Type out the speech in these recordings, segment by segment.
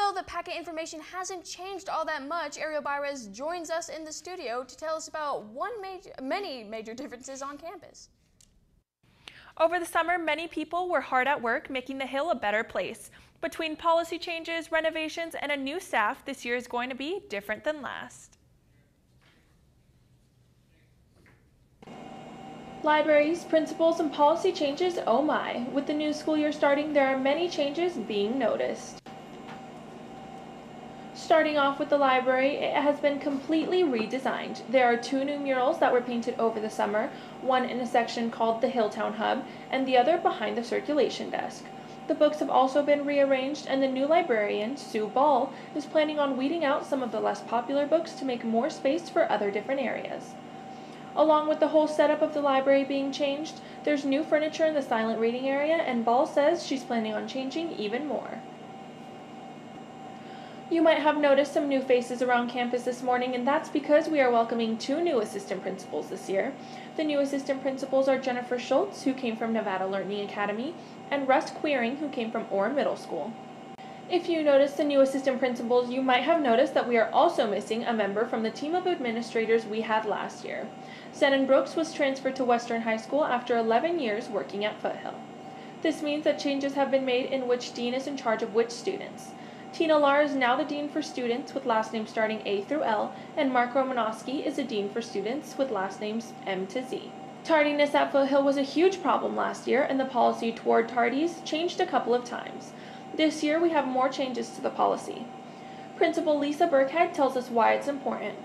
Although the packet information hasn't changed all that much, Ariel Bairez joins us in the studio to tell us about many major differences on campus. Over the summer, many people were hard at work making the Hill a better place. Between policy changes, renovations, and a new staff, this year is going to be different than last. Libraries, principals, and policy changes, oh my. With the new school year starting, there are many changes being noticed. Starting off with the library, it has been completely redesigned. There are 2 new murals that were painted over the summer, one in a section called the Hilltown Hub, and the other behind the circulation desk. The books have also been rearranged, and the new librarian, Sue Ball, is planning on weeding out some of the less popular books to make more space for other different areas. Along with the whole setup of the library being changed, there's new furniture in the silent reading area, and Ball says she's planning on changing even more. You might have noticed some new faces around campus this morning, and that's because we are welcoming 2 new assistant principals this year. The new assistant principals are Jennifer Schultz, who came from Nevada Learning Academy, and Russ Quering, who came from Orem Middle School. If you noticed the new assistant principals, you might have noticed that we are also missing a member from the team of administrators we had last year. Zenon Brooks was transferred to Western High School after 11 years working at Foothill. This means that changes have been made in which dean is in charge of which students. Tina Lahr is now the dean for students with last names starting A through L, and Mark Romanowski is the dean for students with last names M to Z. Tardiness at Foothill was a huge problem last year, and the policy toward tardies changed a couple of times. This year we have more changes to the policy. Principal Lisa Burkhead tells us why it's important.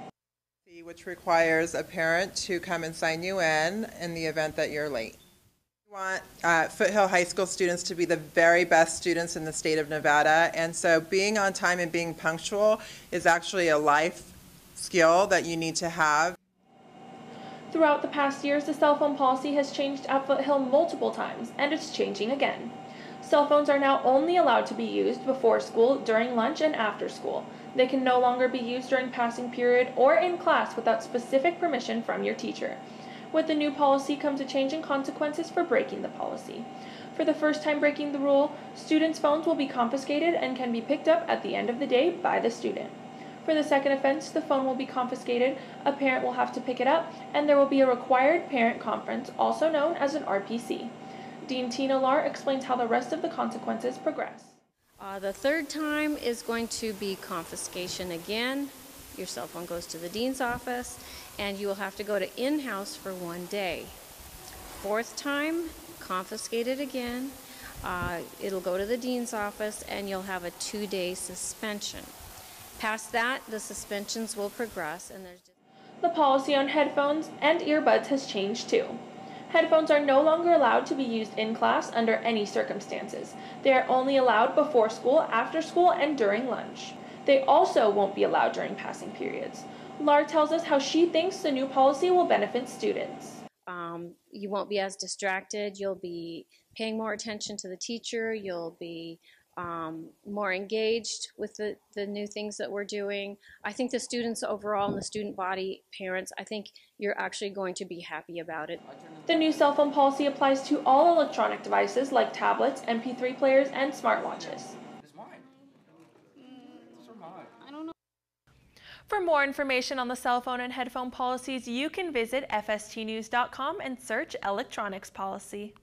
Which requires a parent to come and sign you in the event that you're late. We want Foothill High School students to be the very best students in the state of Nevada, and so being on time and being punctual is actually a life skill that you need to have. Throughout the past years, the cell phone policy has changed at Foothill multiple times, and it's changing again. Cell phones are now only allowed to be used before school, during lunch, and after school. They can no longer be used during passing period or in class without specific permission from your teacher. With the new policy comes a change in consequences for breaking the policy. For the first time breaking the rule, students' phones will be confiscated and can be picked up at the end of the day by the student. For the second offense, the phone will be confiscated, a parent will have to pick it up, and there will be a required parent conference, also known as an RPC. Dean Tina Lahr explains how the rest of the consequences progress. The third time is going to be confiscation again. Your cell phone goes to the dean's office, and you will have to go to in-house for 1 day. Fourth time, confiscated again. It'll go to the dean's office, and you'll have a 2-day suspension. Past that, the suspensions will progress, and there's just... The policy on headphones and earbuds has changed too. Headphones are no longer allowed to be used in class under any circumstances. They are only allowed before school, after school, and during lunch. They also won't be allowed during passing periods. Lahr tells us how she thinks the new policy will benefit students. You won't be as distracted. You'll be paying more attention to the teacher. You'll be more engaged with the new things that we're doing. I think the students overall and the student body, parents, I think you're actually going to be happy about it. The new cell phone policy applies to all electronic devices like tablets, MP3 players, and smartwatches. For more information on the cell phone and headphone policies, you can visit fstnews.com and search electronics policy.